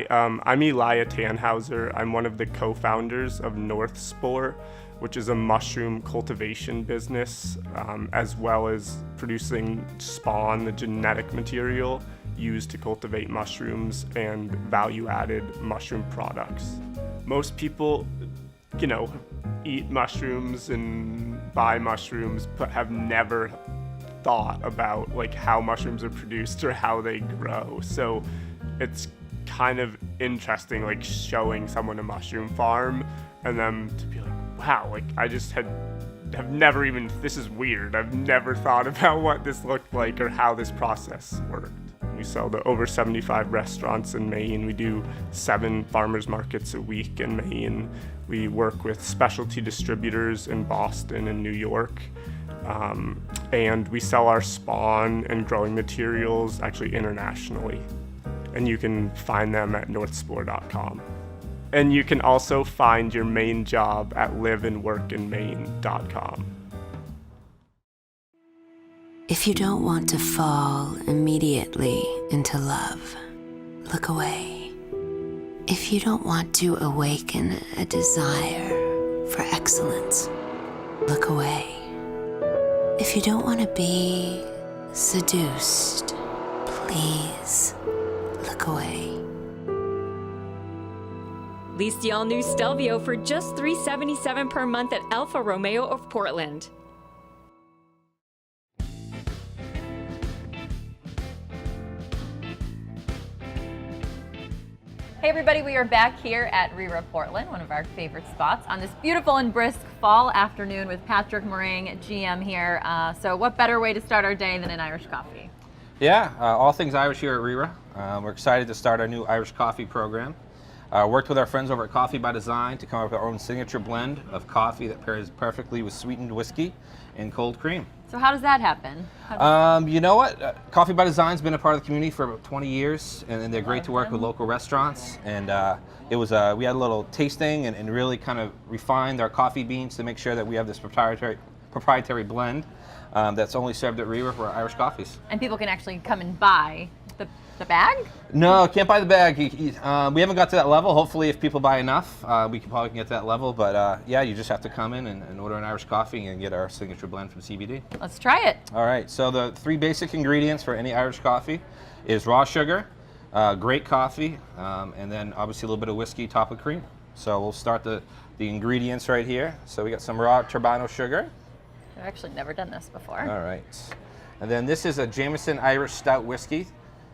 I'm Elijah Tannhauser. I'm one of the co-founders of North Spore, which is a mushroom cultivation business, as well as producing spawn, the genetic material used to cultivate mushrooms, and value-added mushroom products. Most people, eat mushrooms and buy mushrooms, but have never thought about how mushrooms are produced or how they grow. So it's kind of interesting showing someone a mushroom farm and them to be like, wow, I just have never even, this is weird. I've never thought about what this looked like or how this process worked. We sell to over 75 restaurants in Maine. We do 7 farmers markets a week in Maine. We work with specialty distributors in Boston and New York. And we sell our spawn and growing materials actually internationally. And you can find them at northspore.com. And you can also find your Maine job at liveandworkinmaine.com. If you don't want to fall immediately into love, look away. If you don't want to awaken a desire for excellence, look away. If you don't want to be seduced, please look away. Lease the all-new Stelvio for just $377 per month at Alfa Romeo of Portland. Hey everybody, we are back here at Rira Portland, one of our favorite spots, on this beautiful and brisk fall afternoon with Patrick Meringue, GM here. So what better way to start our day than an Irish coffee? Yeah, all things Irish here at Rira. We're excited to start our new Irish coffee program. Worked with our friends over at Coffee by Design to come up with our own signature blend of coffee that pairs perfectly with sweetened whiskey and cold cream. So how does that happen? You know what? Coffee by Design's been a part of the community for about 20 years, and they're great to work with local restaurants. And we had a little tasting and really kind of refined our coffee beans to make sure that we have this proprietary blend that's only served at Rira for Irish coffees. And people can actually come and buy the bag? No, can't buy the bag. We haven't got to that level. Hopefully, if people buy enough, we can probably get to that level. But yeah, you just have to come in and order an Irish coffee and get our signature blend from CBD. Let's try it. All right, so the 3 basic ingredients for any Irish coffee is raw sugar, great coffee, and then obviously a little bit of whiskey topped with cream. So we'll start the ingredients right here. So we got some raw turbano sugar. I've actually never done this before. All right. And then this is a Jameson Irish Stout whiskey.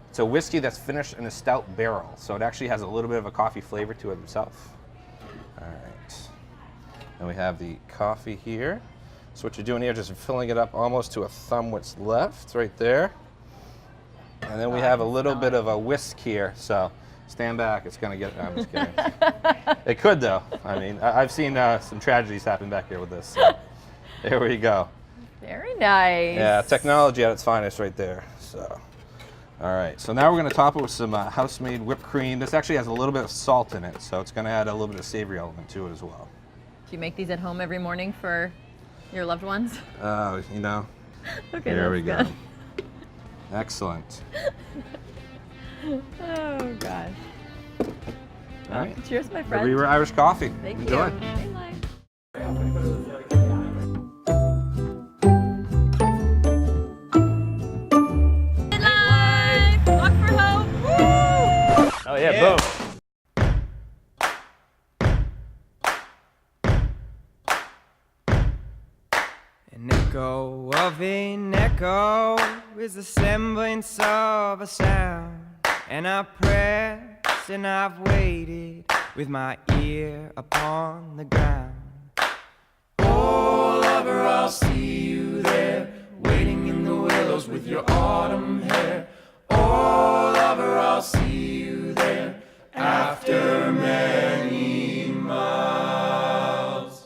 It's a whiskey that's finished in a stout barrel, so it actually has a little bit of a coffee flavor to it itself. All right. And we have the coffee here. So what you're doing here is just filling it up almost to a thumb what's left, right there. And then we have a little bit of a whisk here, so stand back. It's going to get, I'm just kidding. It could, though. I mean, I've seen some tragedies happen back here with this. So there we go. Very nice. Yeah, technology at its finest right there. So. All right, so now we're going to top it with some house-made whipped cream. This actually has a little bit of salt in it, so it's going to add a little bit of savory element to it as well. Do you make these at home every morning for your loved ones? Okay, there we go. Good. Excellent. Oh, gosh. All right. Cheers, my friend. Rira Irish coffee. Thank Enjoy. you. MaineLife. Oh yeah, boom. An echo of an echo is the semblance of a sound. And I've pressed and I've waited with my ear upon the ground. Oh, lover, I'll see you there, waiting in the willows with your autumn hair. Oh, lover, I'll see you there after many miles.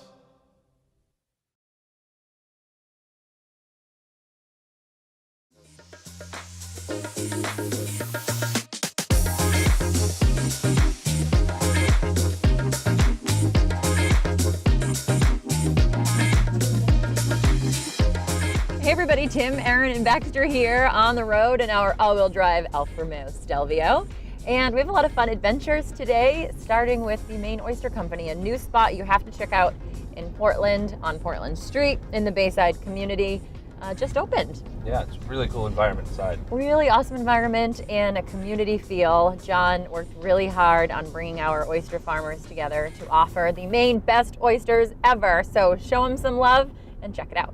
Hey everybody, Tim, Erin, and Baxter here on the road in our all-wheel drive Alfa Romeo Stelvio. And we have a lot of fun adventures today, starting with the Maine Oyster Company, a new spot you have to check out in Portland, on Portland Street, in the Bayside community. Just opened. Yeah, it's a really cool environment inside. Really awesome environment and a community feel. John worked really hard on bringing our oyster farmers together to offer the Maine best oysters ever. So show them some love and check it out.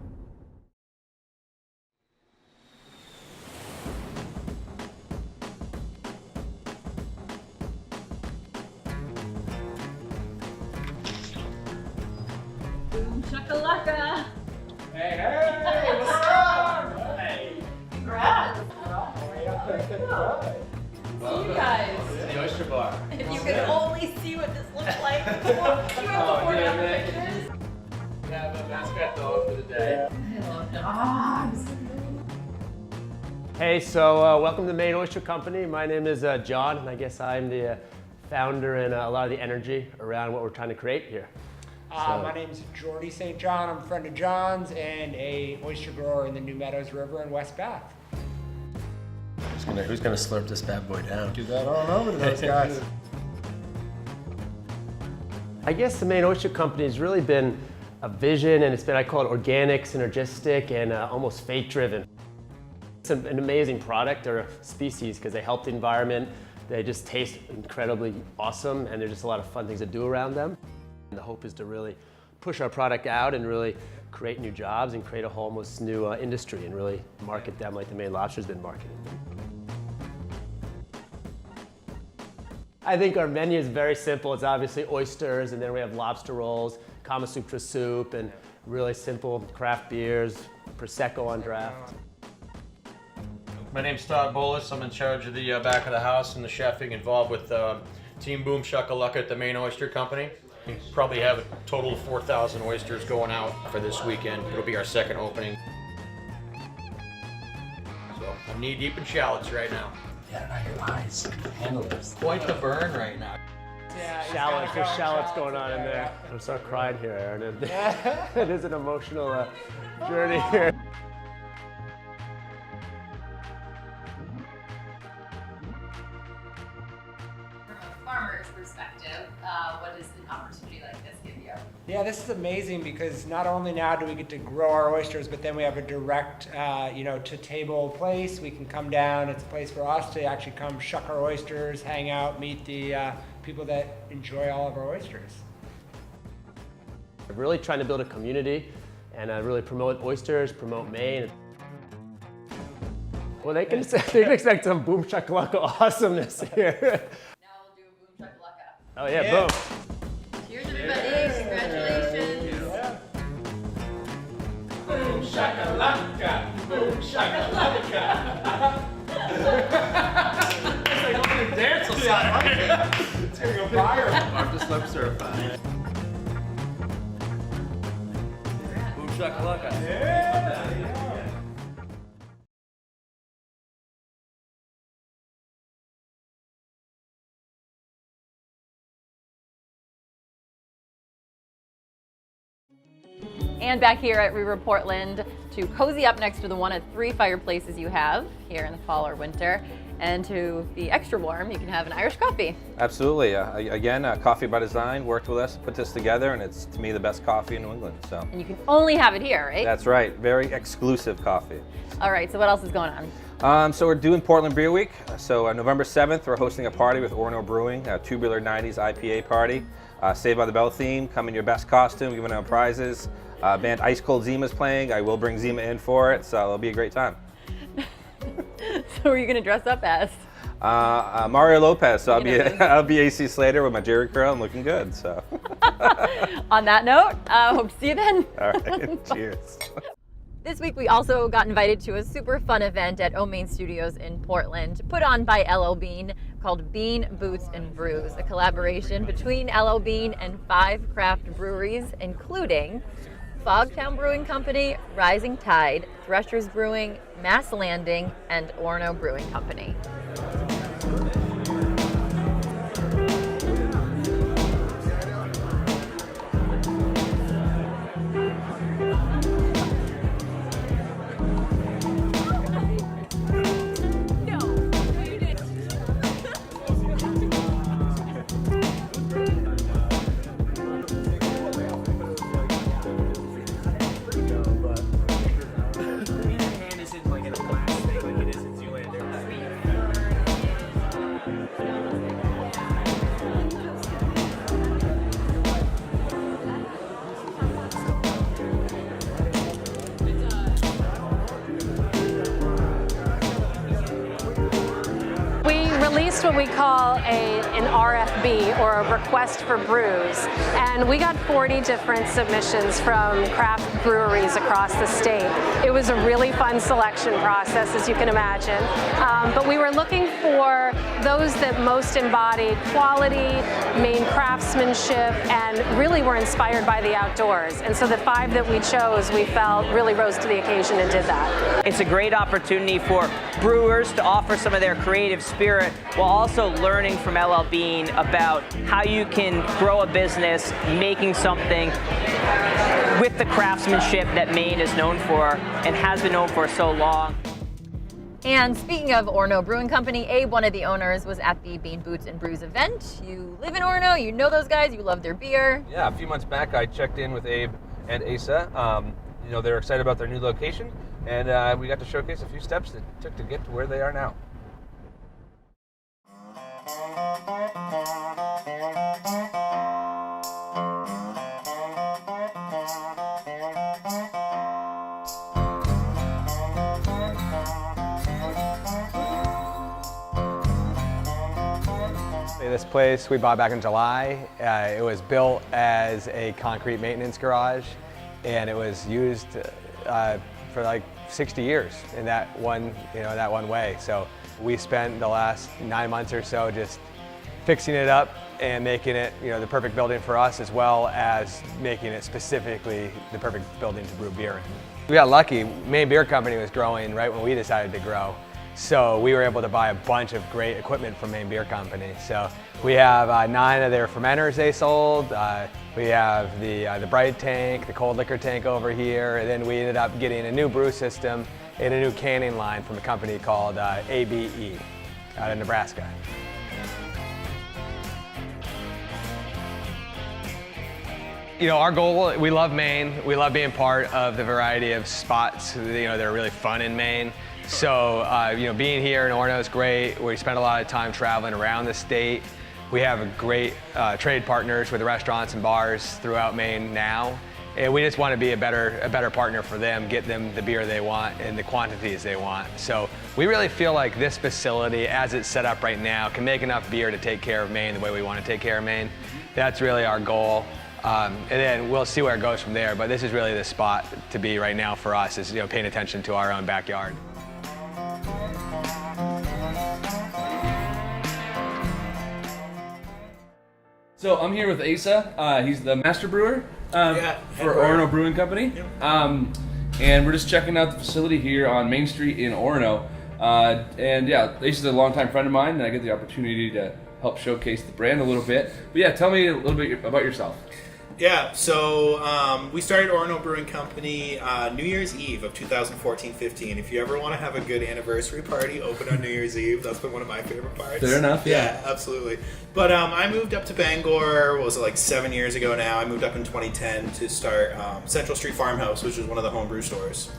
Boom shakalaka! Hey, what's up? Hey. Congrats! Well, See you guys. the Oyster Bar. If you could only see what this looks like before you have before you pictures. Yeah, but mascot dog for the day. I love dogs. Hey, so welcome to Maine Oyster Company. My name is John, and I guess I'm the founder and a lot of the energy around what we're trying to create here. My name's Jordy St. John. I'm a friend of John's and a oyster grower in the New Meadows River in West Bath. Who's gonna slurp this bad boy down? Give that on over to those guys. I guess the Maine Oyster Company has really been a vision, and it's been, I call it organic, synergistic, and almost fate-driven. It's an amazing product or a species because they help the environment. They just taste incredibly awesome, and there's just a lot of fun things to do around them. And the hope is to really push our product out and really create new jobs and create a whole almost new industry and really market them like the Maine lobster's been marketed. I think our menu is very simple. It's obviously oysters, and then we have lobster rolls, Kama Sutra soup, and really simple craft beers, Prosecco on draft. My name's Todd Bolus. I'm in charge of the back of the house and the chefing, involved with Team Boom Shuck at the Maine Oyster Company. We probably have a total of 4,000 oysters going out for this weekend. It'll be our second opening. So I'm knee deep in shallots right now. Yeah, now your eyes handle this. Quite the burn right now. Shallots, there's shallots going on in there. I'm start crying here, Erin. It is an emotional journey here. Farmer's perspective, what does an opportunity like this give you? Yeah, this is amazing because not only now do we get to grow our oysters, but then we have a direct, to table place. We can come down. It's a place for us to actually come shuck our oysters, hang out, meet the people that enjoy all of our oysters. I'm really trying to build a community and really promote oysters, promote Maine. Well, they can expect some boom shakalaka awesomeness here. Now we'll do a boom shakalaka. Oh yeah, boom. Cheers, everybody! Congratulations! Boom shakalaka, boom shakalaka. It's like I'm gonna dance or something. It's gonna go viral. I'm just lip certified. Boom shakalaka. Yeah. And back here at River Portland to cozy up next to the one of 3 fireplaces you have here in the fall or winter. And to be extra warm, you can have an Irish coffee. Absolutely. Again, Coffee by Design worked with us, put this together, and it's, to me, the best coffee in New England. So. And you can only have it here, right? That's right. Very exclusive coffee. All right, so what else is going on? So we're doing Portland Beer Week. So November 7th, we're hosting a party with Orono Brewing, a tubular 90s IPA party. Saved by the Bell theme, come in your best costume, giving out prizes. Band Ice Cold Zima's playing. I will bring Zima in for it, so it'll be a great time. So who are you going to dress up as? Mario Lopez, so I'll be AC Slater with my Jerry curl. I'm looking good, so. On that note, hope to see you then. All right, cheers. This week we also got invited to a super fun event at Maine Studios in Portland, put on by LL Bean, called Bean, Boots, and Brews, a collaboration between LL Bean and 5 craft breweries, including Fogtown Brewing Company, Rising Tide, Threshers Brewing, Mass Landing, and Orono Brewing Company. released what we call an RFB, or a request for brews, and we got 40 different submissions from craft breweries across the state. It was a really fun selection process, as you can imagine, but we were looking for those that most embodied quality, Maine craftsmanship, and really were inspired by the outdoors. And so the 5 that we chose, we felt really rose to the occasion and did that. It's a great opportunity for brewers to offer some of their creative spirit while also learning from LL Bean about how you can grow a business making something with the craftsmanship that Maine is known for and has been known for so long. And speaking of Orono Brewing Company, Abe, one of the owners, was at the Bean Boots and Brews event. You live in Orono, you know those guys, you love their beer. Yeah, a few months back I checked in with Abe and Asa. You know, they're excited about their new location, and we got to showcase a few steps that took to get to where they are now. This place we bought back in July. It was built as a concrete maintenance garage, and it was used for like 60 years in that one way. So we spent the last 9 months or so just fixing it up and making it, the perfect building for us, as well as making it specifically the perfect building to brew beer in. We got lucky. Maine Beer Company was growing right when we decided to grow. So we were able to buy a bunch of great equipment from Maine Beer Company. So we have 9 of their fermenters they sold. We have the bright tank, the cold liquor tank over here, and then we ended up getting a new brew system and a new canning line from a company called ABE out of Nebraska. Our goal, we love Maine. We love being part of the variety of spots that are really fun in Maine. So, being here in Orono is great. We spend a lot of time traveling around the state. We have a great trade partners with restaurants and bars throughout Maine now. And we just want to be a better partner for them, get them the beer they want and the quantities they want. So we really feel like this facility, as it's set up right now, can make enough beer to take care of Maine the way we want to take care of Maine. That's really our goal. And then we'll see where it goes from there. But this is really the spot to be right now for us, is paying attention to our own backyard. So I'm here with Asa. He's the master brewer for Orono Brewing Company. And we're just checking out the facility here on Main Street in Orono. And yeah, Asa's a longtime friend of mine, and I get the opportunity to help showcase the brand a little bit. But yeah, tell me a little bit about yourself. Yeah, so we started Orono Brewing Company New Year's Eve of 2014-15. If you ever want to have a good anniversary party, open on New Year's Eve. That's been one of my favorite parts. Fair enough, yeah. Absolutely. But I moved up to Bangor, was it like 7 years ago now? I moved up in 2010 to start Central Street Farmhouse, which is one of the homebrew stores.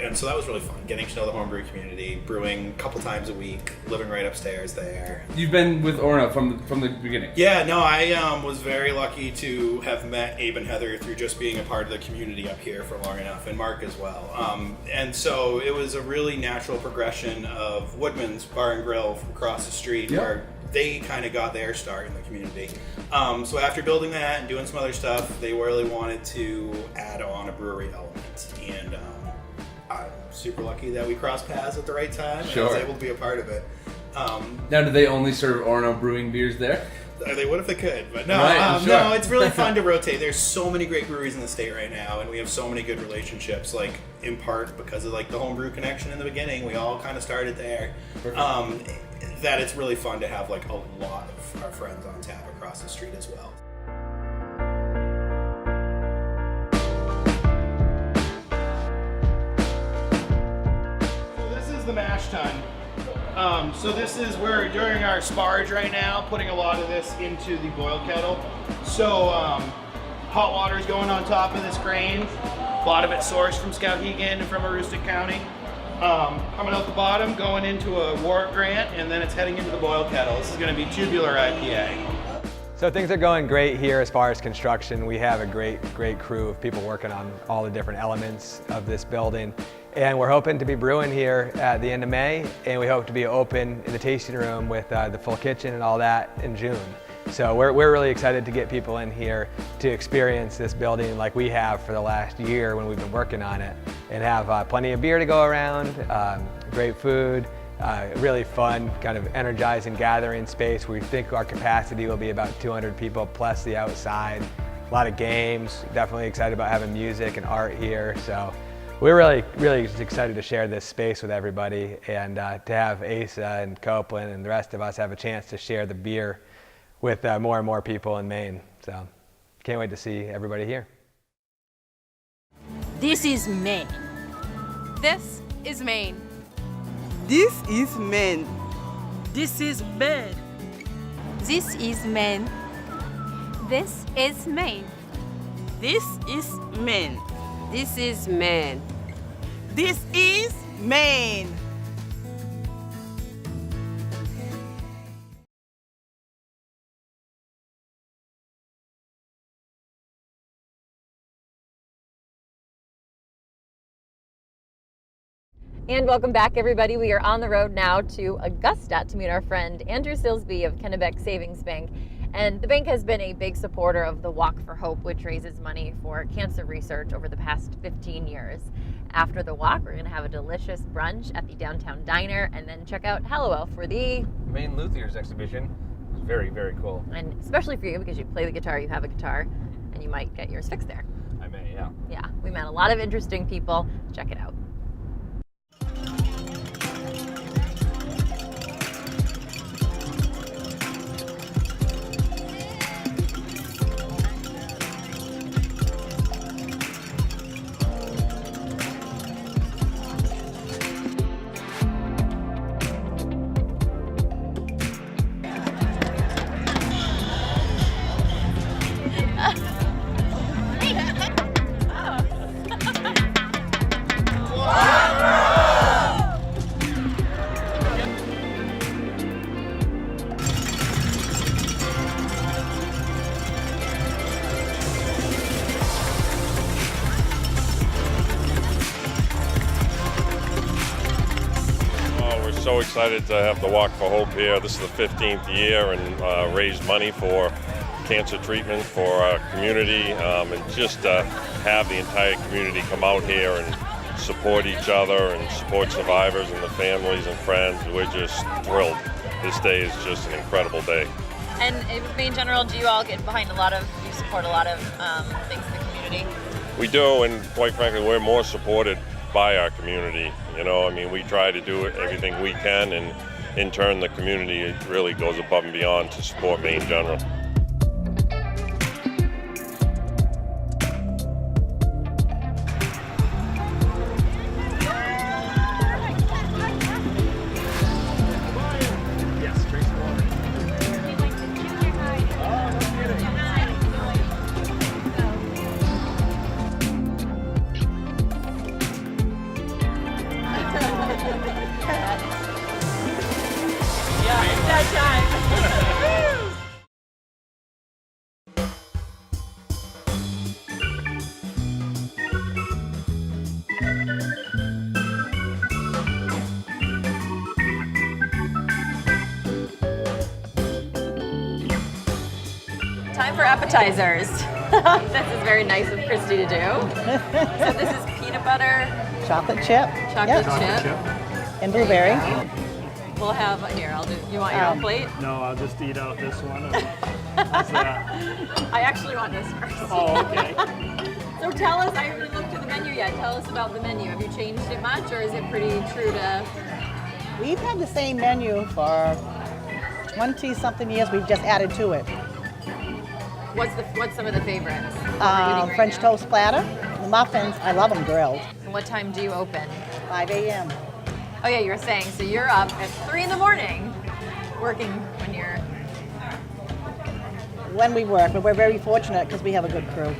And so that was really fun, getting to know the homebrew community, brewing a couple times a week, living right upstairs there. You've been with Orono from the beginning? Yeah, no, I was very lucky to have met Abe and Heather through just being a part of the community up here for long enough, and Mark as well. And so it was a really natural progression of Woodman's Bar and Grill from across the street, where they kind of got their start in the community. So after building that and doing some other stuff, they really wanted to add on a brewery element. And I'm super lucky that we crossed paths at the right time. Sure. And I was able to be a part of it. Now, do they only serve Orono Brewing beers there? They would if they could, but no. Right, sure. No, it's really fun to rotate. There's so many great breweries in the state right now, and we have so many good relationships. Like in part because of like the homebrew connection in the beginning, we all kind of started there. That it's really fun to have like a lot of our friends on tap across the street as well. The mash tun. So this is where during our sparge right now, putting a lot of this into the boil kettle. So hot water is going on top of this grain. A lot of it sourced from Skowhegan and from Aroostook County. Coming out the bottom, going into a wort grant, and then it's heading into the boil kettle. This is going to be tubular IPA. So things are going great here as far as construction. We have a great crew of people working on all the different elements of this building. And we're hoping to be brewing here at the end of May, and we hope to be open in the tasting room with the full kitchen and all that in June. So we're really excited to get people in here to experience this building like we have for the last year when we've been working on it, and have plenty of beer to go around, great food, really fun, kind of energizing gathering space. We think our capacity will be about 200 people plus the outside. A lot of games, definitely excited about having music and art here. So we're really excited to share this space with everybody, and to have Asa and Copeland and the rest of us have a chance to share the beer with more and more people in Maine. So can't wait to see everybody here. This is Maine. This is Maine. This is Maine. This is Maine. This is Maine. This is Maine. This is Maine. This is Maine. This is Maine. And welcome back, everybody. We are on the road now to Augusta to meet our friend Andrew Silsby of Kennebec Savings Bank. And the bank has been a big supporter of the Walk for Hope, which raises money for cancer research over the past 15 years. After the walk, we're going to have a delicious brunch at the downtown diner and then check out Hallowell for the Maine Luthiers Exhibition. It's very, very cool. And especially for you, because you play the guitar, you have a guitar, and you might get yours fixed there. I may, yeah. Yeah, we met a lot of interesting people. Check it out. So excited to have the Walk for Hope here. This is the 15th year, and raise money for cancer treatment for our community, and just have the entire community come out here and support each other and support survivors and the families and friends. We're just thrilled. This day is just an incredible day. And in general, do you all get behind you support a lot of things in the community? We do, and quite frankly, we're more supported by our community. You know, I mean, we try to do everything we can, and in turn, the community really goes above and beyond to support Maine General. Time for appetizers. This is very nice of Christy to do. So this is peanut butter, chocolate chip, chocolate chip, and blueberry. We'll have here. I'll do. You want your own plate? No, I'll just eat out this one. What's that? I actually want this first. Oh, okay. So tell us. I haven't looked at the menu yet. Tell us about the menu. Have you changed it much, or is it pretty true to? We've had the same menu for 20-something years. We've just added to it. What's some of the favorites? French toast platter, the muffins. I love them grilled. And what time do you open? 5 a.m. Oh yeah, you were saying. So you're up at 3 in the morning, working when you're. When we work, but we're very fortunate because we have a good crew,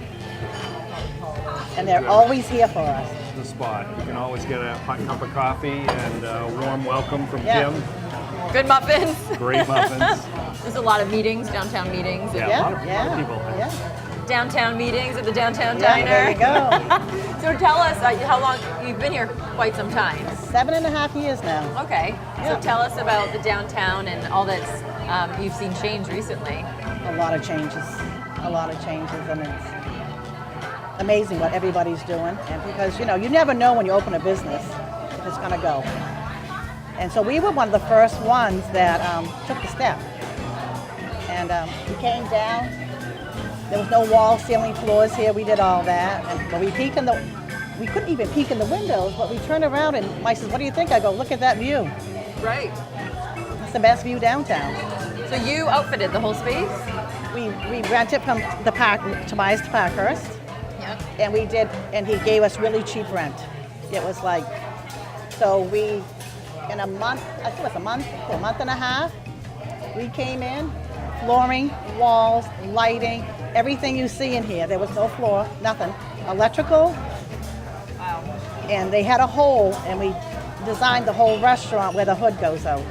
and they're always here for us. The spot. You can always get a hot cup of coffee and a warm welcome from Kim. Good muffins. Great muffins. There's a lot of meetings, downtown meetings. Yeah, a lot of people. Yeah. downtown meetings at the downtown Yeah, diner. there you go. So tell us how long you've been here. Quite some time. 7.5 years now. Okay. Yeah. So tell us about the downtown and all that's you've seen change recently. A lot of changes. A lot of changes, and it's amazing what everybody's doing. And because you never know when you open a business if it's going to go. And so we were one of the first ones that took the step. And we came down. There was no wall, ceiling, floors here. We did all that. But we couldn't even peek in the windows, but we turned around and Mike says, "What do you think?" I go, "Look at that view." Right. It's the best view downtown. So you outfitted the whole space? We rented from the park, Tobias Parkhurst. Yep. And we did, and he gave us really cheap rent. It was like, so we, in a month, I think it was a month and a half, we came in, flooring, walls, lighting, everything you see in here. There was no floor, nothing. Electrical. Wow. And they had a hole, and we designed the whole restaurant where the hood goes out.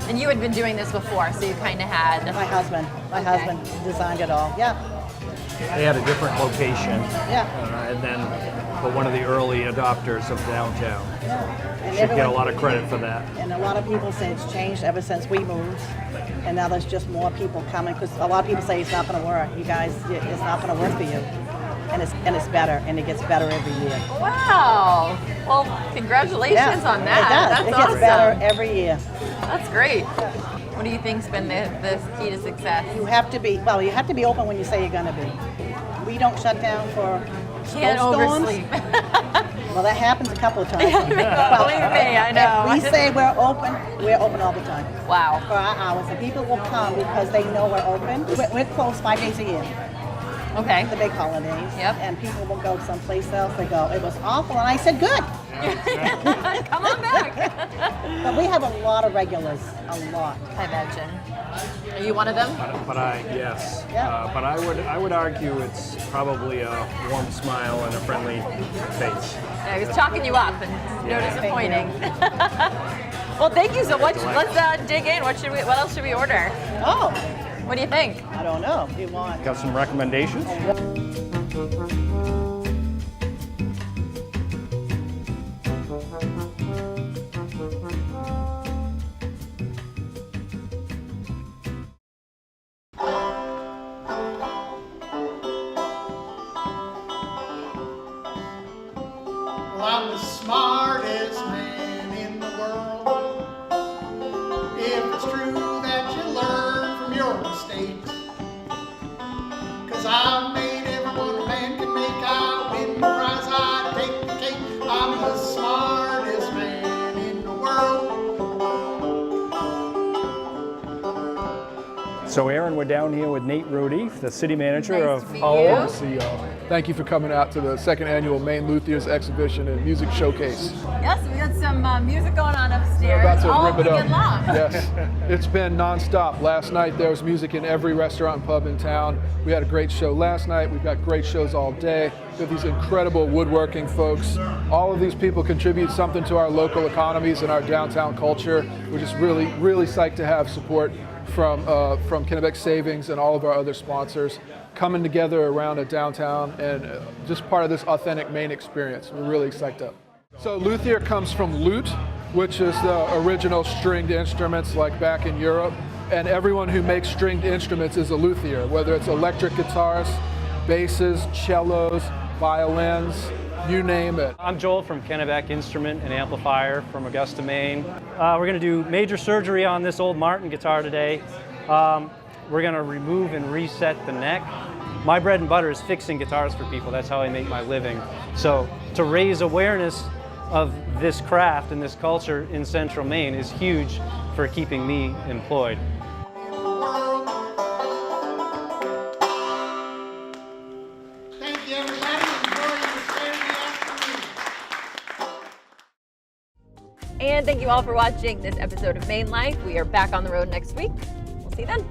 And you had been doing this before, so you kind of had... My husband designed it all, yeah. They had a different location. Yeah. But one of the early adopters of downtown. Yeah. Should get a lot of credit for that. And a lot of people say it's changed ever since we moved. And now there's just more people coming, because a lot of people say it's not going to work. You guys, it's not going to work for you. And it's better, and it gets better every year. Wow. Well, congratulations on that. It does. That's it gets awesome. better every year. That's great. What do you think's been the key to success? You have to be open when you say you're going to be. We don't shut down for Can't snowstorms. oversleep. Well, that happens a couple of times. Believe me, I know. If we say we're open all the time. Wow. For our hours. And people will come because they know we're open. We're closed 5 days a year. Okay. The big holidays. Yep. And people will go someplace else. They go, "It was awful." And I said, "Good." Come on back. But we have a lot of regulars. A lot. I imagine. Are you one of them? Yes. Yeah. But I would argue it's probably a warm smile and a friendly face. I was chalking you up, and no disappointing. Well, thank you so much. Let's dig in. What else should we order? Oh. What do you think? I don't know. Do you want? Got some recommendations? Well, I'm the smartest man in the world. If it's true that you learn from your mistakes, 'cause I've made everyone a man can make. I win the prize, I take the cake. I'm the smartest man in the world. So Erin, we're down here with Nate Rudy, the city manager Nice of to meet Hallowell. you. See y'all. Thank you for coming out to the second annual Maine Luthiers Exhibition and Music Showcase. Yes, we got some music going on We're upstairs. about to all rip it up. weekend long. Yes, it's been nonstop. Last night there was music in every restaurant and pub in town. We had a great show last night. We've got great shows all day. We have these incredible woodworking folks. All of these people contribute something to our local economies and our downtown culture. We're just really, really psyched to have support from Kennebec Savings and all of our other sponsors coming together around a downtown and just part of this authentic Maine experience. We're really psyched up. So luthier comes from lute, which is the original stringed instruments like back in Europe. And everyone who makes stringed instruments is a luthier, whether it's electric guitars, basses, cellos, violins, you name it. I'm Joel from Kennebec Instrument and Amplifier from Augusta, Maine. We're going to do major surgery on this old Martin guitar today. We're going to remove and reset the neck. My bread and butter is fixing guitars for people. That's how I make my living. So to raise awareness of this craft and this culture in central Maine is huge for keeping me employed. Thank you, everybody. Enjoy your Saturday afternoon. And thank you all for watching this episode of Maine Life. We are back on the road next week. We'll see you then.